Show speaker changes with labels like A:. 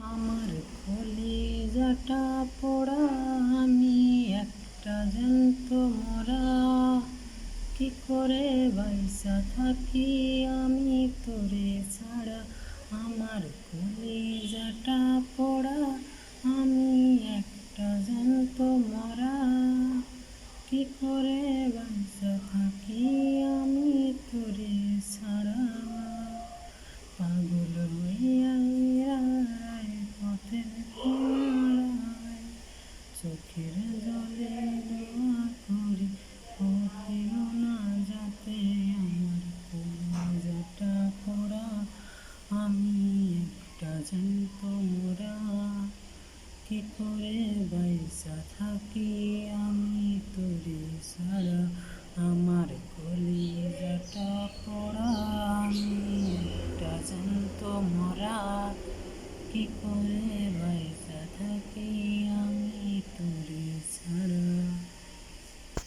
A: আমার কলিজাটা পোড়া, আমি একটা জ্যান্ত মরা। কি করে বাইসা থাকি আমি তোরে ছাড়া। আমার কলিজাটা পোড়া, আমি একটা জ্যান্ত মরা। কি করে বাইসা থাকি আমি তোরে ছাড়া। পাগল হইয়া পথের কিনারায় চোখের জলে দোয়া করি, পথেও না যাতে আমার কলিজাটা পোড়া, আমি একটা জ্যান্ত মোরা। কি করে বাইসা থাকি আমি তোরে ছাড়া। আমার কলিজাটা পোড়া, আমি একটা জ্যান্ত মরা। কি করে